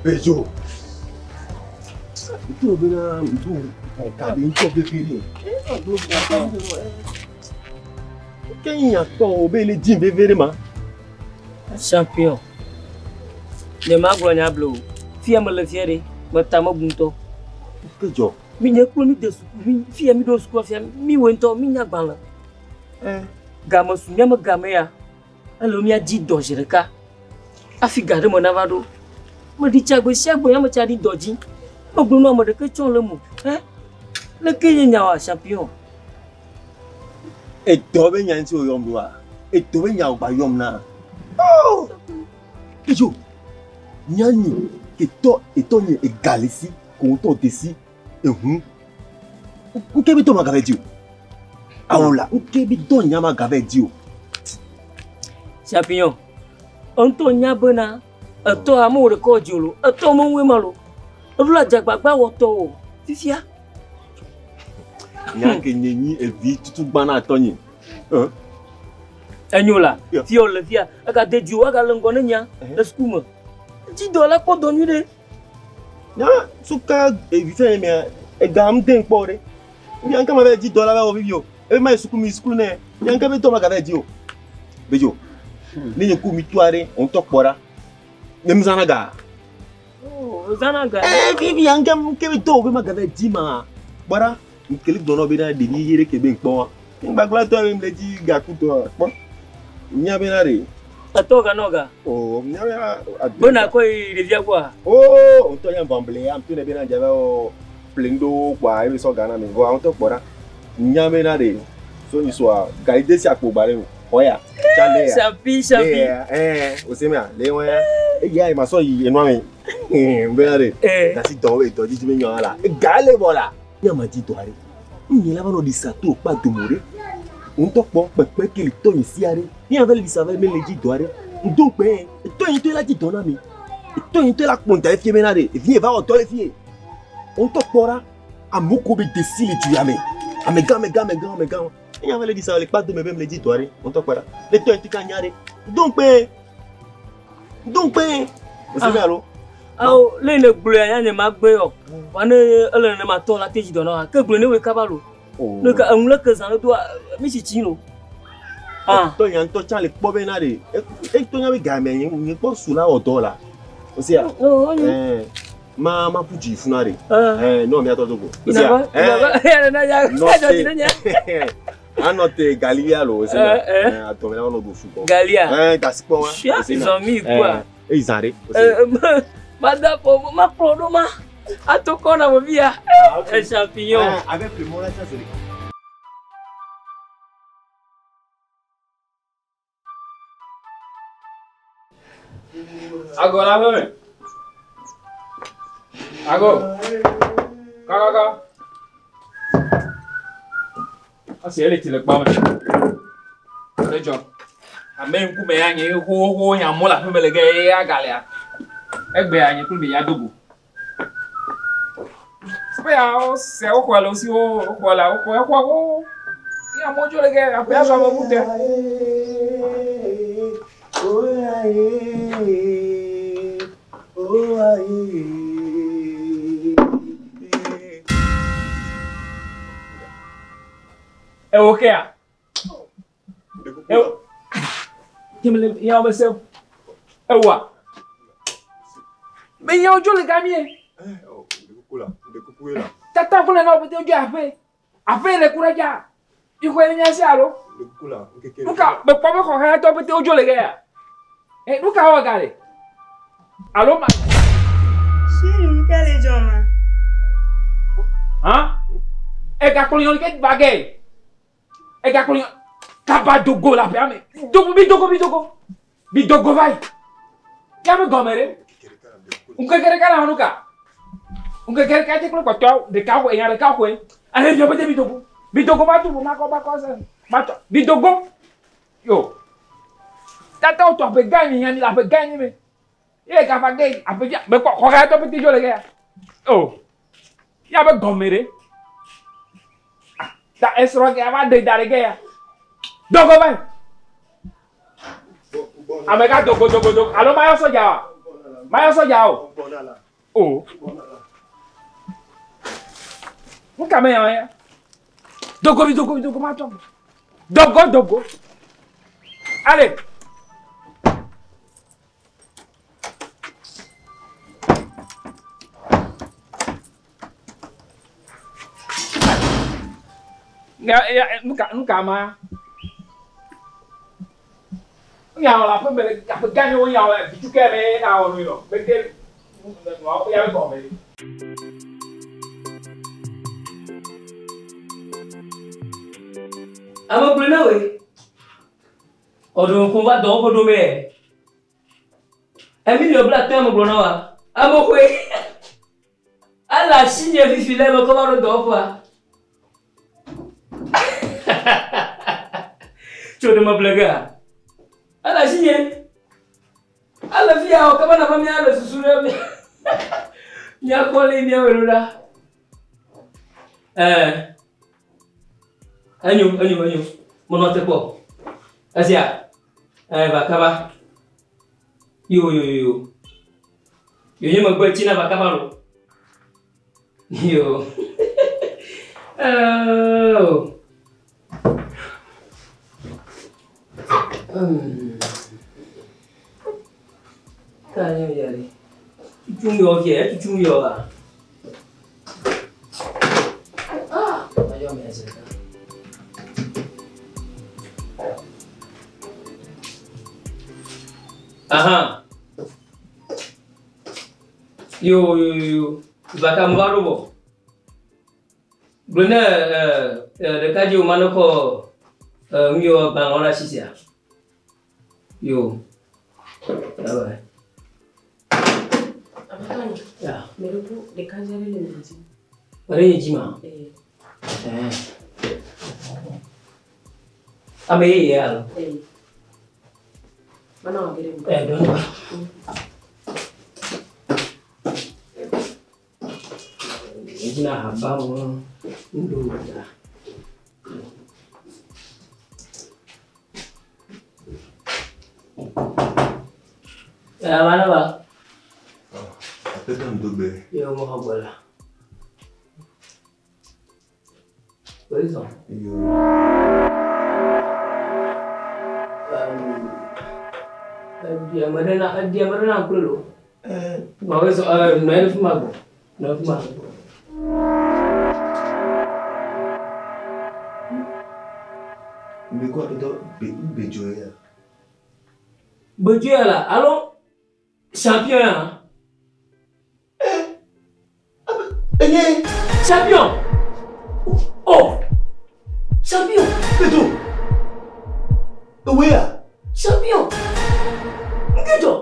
Bejo. Tu bena tu cadê então bebê? Quem é que o bele jim bebê ma? Champion. Le magro nyablo. Fia me le fiere, me tamo bunto. Bejo. Mi nyekulu mi desu, mi fia mi do school fia mi wento mi nyagbanla. Gama su nyama gama ya. Alo mi adi dojireka. Afi gade mo navado. Me di chagbe siagbo ya me chadi doji. Me gbono mo de ke chon le mo. Le ke nyawa champion. E dobe nyanti o yom doa. E dobe nyaw ba yom na. Oh! Bejo. Nyani ke to etonye e galisi ko to desi ehun. O que me toma gavedio? Aola, o que me to nyama gavedio? Champion. Onto nyabona, ato amu re ko jolo, ato mo we malo. Rula jagbagba woto. Fifia. Nyanke nyenyi e vi tutu gbana atonye. Anyola, fio le fia, aga de dio aga lengone nya, le skuma. $10 ko donu de. Ya, suka e vi fe me e gam den pore. Nyanka ma be $10 ba o vivio. E ma sukumi skulu ne. Nyanka be to ma gavedio. Bejo. Ni nku mi tuare on to pora. Nem zanaga. Oh, zanaga. Vivi nyanka ke be to be ma gavedi ma. Bora, nkeli dono be na de ni yere ke be npo. Ngbagla to be mleji gakuto. Nya be na re. Atoga noga. Oh, nya be bona ko revia kwa. Oh, on to yan bamble am tu ne be na java o plendo kwa e so gana mi go on to pora. Nya be na re. So ni so a gaide si apo bare o. Oya, chale ya. Shapi. Osemia, le won ya. E ya e ma so yi enu ami. Be na re. Da si don e to ji me yan ala. E gale bola. Nya ma ji to are. Ni la ba no di sato pa do more. On to po pepe ke le to ni si are. Ni ave le savait me le ji do are. Ndo pe. E to yin to la ji don ami. E to yin to la ponta e fie me na re. E vie va o to le fie. On to pora. Amoko be desi le tu ame. Amega. Il y avait dit ça, les pattes de mes bébés me dit toi, on t'a pas là. Les toi, tu cannes. Donc, vous savez alors? Ah, les ne bleu, il y a ma béo. On est ma tour la tête d'honneur. Que bleu ne cabalo. Le cas où le cas en doit, Michino. Ah, toi, il y a un touchant les pauvres nari. Et toi, il y avait gamin, il n'y a pas sous la hauteur là. Aussi, ma puji funari. Non, mais attends, anote Galia lo se na atomela no go fuko Galia taspo wa ils ont mis quoi e izare manda po ma prodo ma atoko na via champignon avec le mot là ça c'est agora vai agora kaga asi ele ti le pa me le jo amen ku me anyi ho nya mo la fe me le ge agalia egbe anyi ku me ya dogo pe ya o se o kwa lo si o kwa la o kwa o ya mo jo le ge ape aso mo mute é o que é? Eu. Que me lembra? Eu me sei. É o a. Bem, eu já liguei a minha. Tata pula não, porque eu já fui. A fé ele cura já. E o que ele me alo? Nunca, mas como correr então porque eu já liguei. Nunca vai gale. Alô, mas. Sim, que é Joma? Hã? É que a colina que baguei. É que a colina capa do gol lá para mim. Bidogo vai. Já me gomere. Que quer cara nunca. Que quer que te coloque de carro em área carro hein. Aí eu vou ter bidogo. Bidogo vai tudo na coisa. Mato. Bidogo. Yo. Tata o to pe ganha ni la pe ganha me. E ka fa gay, a pe ya, me ko ga to pe ti jo le ga. Oh. Ya be gomere. Ta esro ga va de dare ga. Dogo vai. Amega dogo. Alo ma yo so ja. Mas eu sou já. Oh. Nunca me olha. Dogo, mato. Dogo. Allez. Nunca mais. Nhau là cái gan của nhau là chú cái này nào rồi đó. Bên kia nó bây giờ còn vậy. Ama plena we. Odo ko va do ko do me. Emi le bla tem blona wa. Ama we. Ala sinye fi file mo ko ba do fa. Chodo ma blaga. Ala sinye. Ala fia o kama na fami ala susure. Nya ko le ni awelura. Anyu. Monote po. Asia. Bakaba. Yo. Yo magba China bakaba lo. Yo. Oh. Kanyo yari. Chungyo ke, chungyo ah. Ayo mesa. Aha. Yo. Baka mbaru bo. Bena dekaji umano ko ngyo bangola sisia. Yo. Apa? Abang, Ya. merupu dekaji ada lengan. Pare jima. Ame ya. Mana kirim? Don't. Jina abang ndu dah. Mana ba? Tetan dobe. Yo mau bola. Betul. Yo. Dia mana aku dulu. Bawa soal naif mago. Mais quoi peut-être bejoya. Bejoya là. Allons champion. Champion. Oh. Champion. Beto. Where? Champion. Gitu.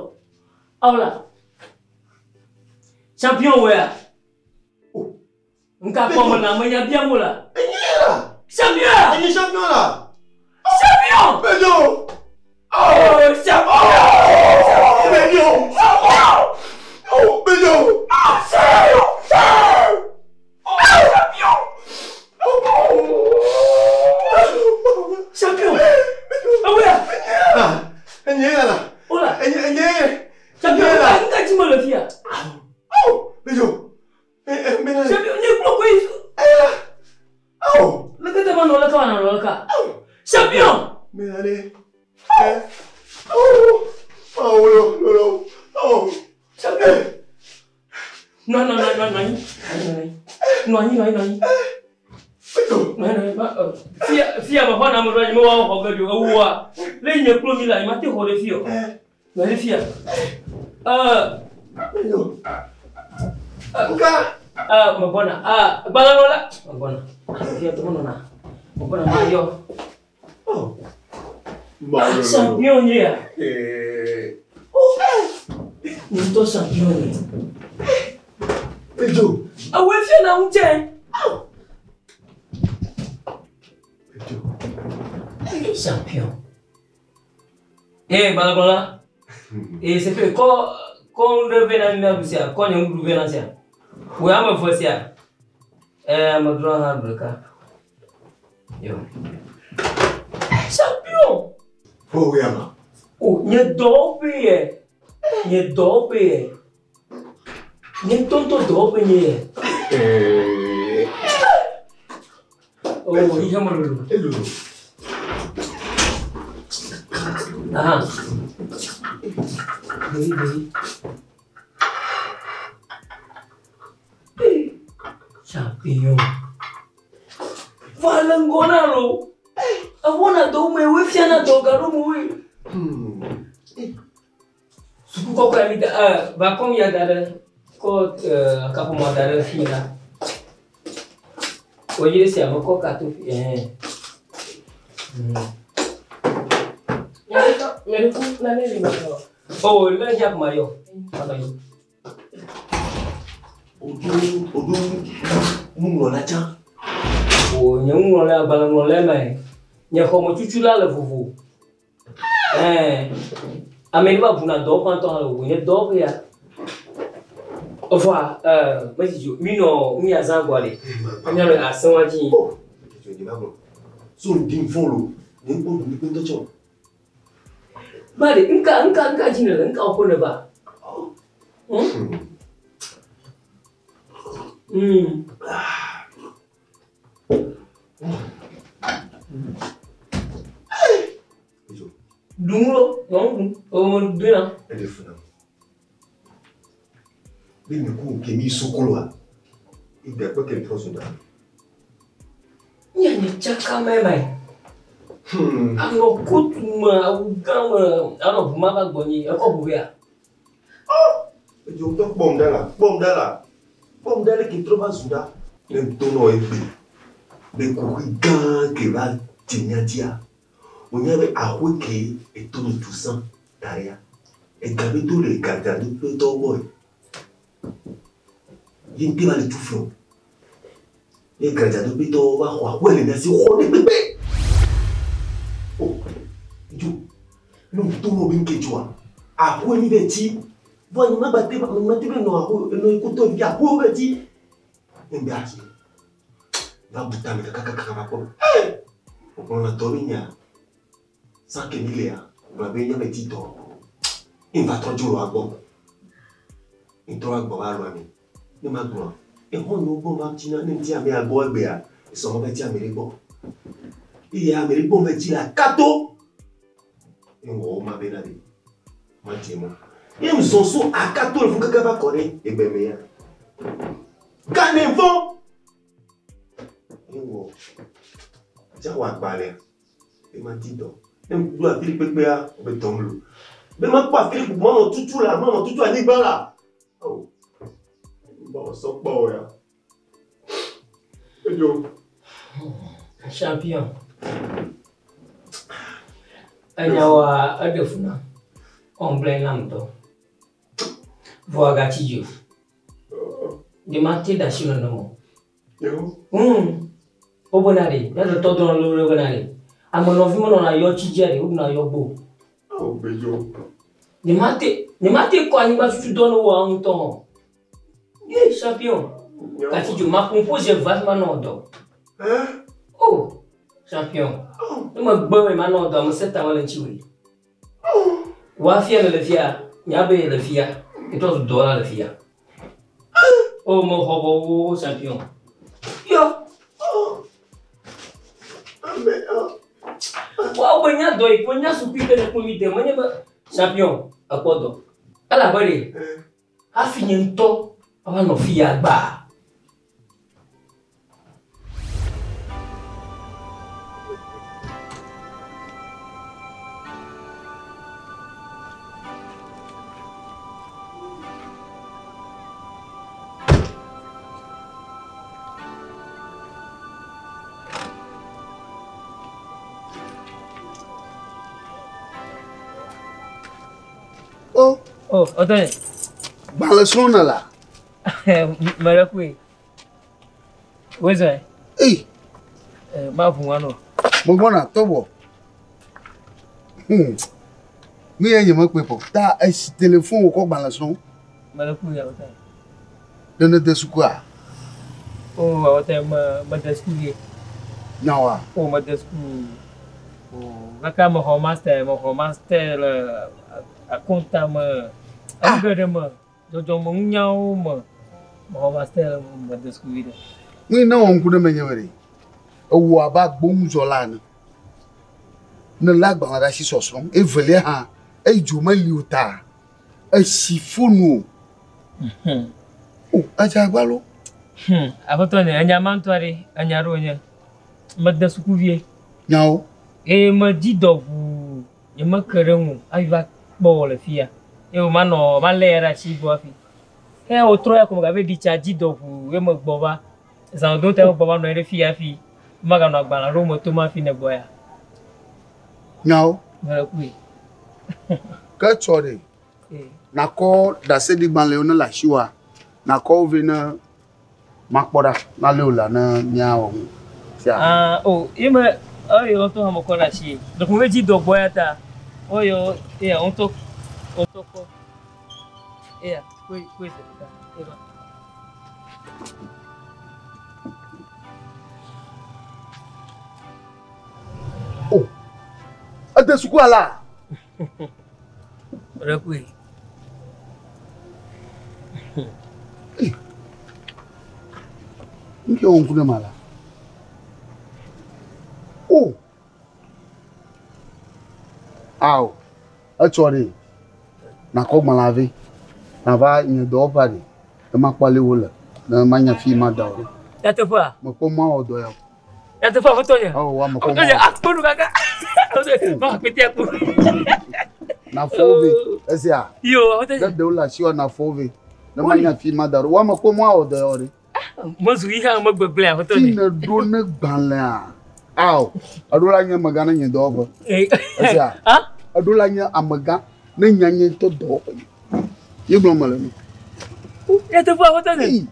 Aula. Champion where? Oh. Engkau kau namanya dia mula. Là. Champion. Il est champion là. Champion. Beto. Oh, champion. Beto. Oh, Beto. Champion. Champion. Ah ouais. Là. Ola. Champion là. Enggak cuma le fia. Oh, Beto. Champion ni belum kuis. Oh. Lekat teman nolak. Champion. Mais allez. Oh, non. Oh. Champion. Non. Fia bapa nama orang ni mau kau kerja awak. Lain yang perlu milai mati hore fio. Mari fia. Buka. Mabona. Balanola. Mabona. Fia tu mana? Mabona mayo. Oh. Champion ni ya. Untuk champion ni. Beto. Awak fia nak hujan. Champion. Balanola. C'est fait quand on revient à Mabousia, quand on revient à Sia. Oui, à ma foi, Sia. Ma grand arbre. Yo. Champion! Oh, oui, ama. Oh, il y a deux pays. Nem tonto do penye. Oh, iya malu. Ah. Baby. Champion. Valangona lo. Awona do me we fiana do garu mu we. Suku ko ka mi da ba kom ya da ko ka ko ma da fina. Oye se ama ko ka tu Oh, le jak Mario. Apa ini? Odun mungo la cha. Oh, nyungo la balango le mai. Nya ko mo chuchula le fufu. Ameni ba buna do kan to wo ne do ya. Ofa mais jo mino mi azangwale. Anya le asanwa ji. Je dis babo. So dim follow. Ni ko ni pinto cho. Mari enka jina enka ko ne ba. Dungo, non, oh, bien. Elle est fou. Mais me ko ke mi sokolo. Il doit pas qu'elle trouve ça. Nya ni chaka mai. Ano kutuma ugama, ano bumaba goni, ako bubia. Je to bom dala qui trouve Souda. Nem tono ebi. Be ko gan ke va tinyadia. Onyabe ahweke et tono tout ça derrière. Et gabe tout le gardien de petit boy. Yinti va le tout flot. Et gardien de petit va wa le nasi khone bébé. Oh. Jo. No tono binke jwa. Ahwe ni beti. Voyez ma batte ma tibe no ahwe no ikuto bi ahwe beti. Embiati. Va butame kaka va ko. On a dominia. Sans que ni léa, on va venir me dire donc. Il va trop dur à bon. Il trop à bon à l'ami. Ne m'a pas. Et on nous bon matina ne dit à mes albois béa. Ils sont remettis à mes bon. Il y a mes bon me dit la cato. Et on m'a benadé. Moi dis moi. Ils me sont sous à cato le fou que va connaître et ben meilleur. Canevon. Et on. Tiens on va parler. Il m'a dit donc. Même pour Philippe Péa, on peut tomber. Mais même pas Philippe, moi, tout là, moi, tout à Niba là. Oh. Bon, ça pas, là. Et yo. Champion. Anyawa adefuna. On blame l'amto. Voaga tijo. De mati da shino no. Yo. Obonari, ya to don lo bonari. Amo no vimo no na yo chijeri, u na yo bo. Oh, bejo. Ni mate ko ani ba futu dono wa unton. Ye champion. Kati jo ma compose vachement no do. Oh, champion. No ma gbe ma no do mo seta wala chiwi. Wa fia le fia, nyabe le fia. Et toi $, le fia. Oh mon hobo champion. Yo. Wow, banyak doi, banyak supi kena komite, banyak champion, apa tu? Alah beri, afi nyento, apa no fia ba? Oh, oke. Balasona lah. Marakui. Where's Mafungano. Mogwana, tobo. Me and you make people. That is telephone ko balason. Marakui ota. Dana desukwa. Oh, ota madaskuye. Nawa. Oh, madasku. Oh, kaka mo master a conta me. Agora me. Do mo nhau me. Mo ba stay mo de school ida. We na won ku na menyewere. Owo aba gbom zola na. Na lagba ara si soso. E vele ha. E juma liuta. E sifonu. Oh, aja gbalo. Abato ne anya mantware anya ro nya. Ma de school vie. Nyao. E ma di dogu. E ma kerengu. Aiva bola fia. E o mano malera si bo afi. E o troya como gave di charge dogu. E ma gboba. Za don te gboba no ere fia fi. Maga no agbala ro mo to ma fi ne boya. Nyao. Mara kui. Ka chore. Na ko da se di gban le ona la shiwa. Na ko ve na makpoda na le ola na nyao. Oh, ima oyo to hamo kona shi. Do ko meji do boya ta. Oyo, onto ko. Koi ta. Eba. Oh. Ate suku ala. Rakui. Nke on kuna mala. Oh. Aw. Achori. Na ko malave. Na ba nye do pare. E ma kwale wola. Na manya fi ma dawo. Ya te fa. Mo ko ma odo ya. Ya te fa fotonya. Oh, wa mo ko. Fotonya akponu kaka. Ma pete aku. Na fove. Esia. Yo, fotonya. Da de wola shiwa na fove. Na manya fi ma dawo. Wa mo ko ma odo ya ore. Mo zu yi ha mo gbegble fotonya. Tina do na gbanla. Aw. Adola nya magana nya do ba. Esia. Ah? Adola nya amaga na nyanye to do. Yegbo mala ni. Ya te fa fotonya.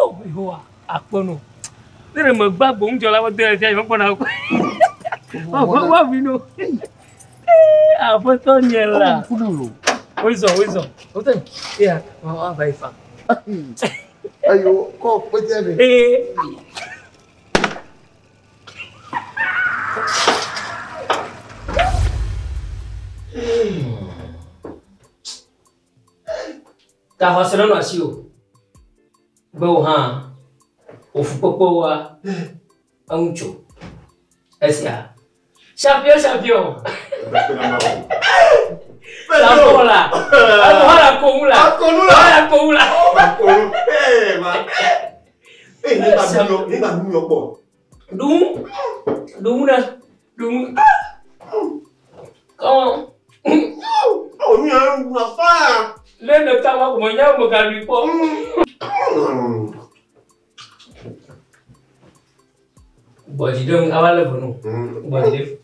Oh, iwa akponu. Tere mo gbagbo unjo la wo de ti mo pona ko. Wa vi no. Fotonya la. Kuna lo. Oizo. Fotonya. Yeah, wa vai fa. Ayo, ko pete be. Ta hoselo no asio. Bo ha. Ofu popo wa. Ancho. Esia. Champion. La bola. Agora acumula. Ma. Ni ba mi opo. Dum na. Come. Oh, mi na fa. Le no ta wa ko nya mo ga ri po. Body dong awal bono. Body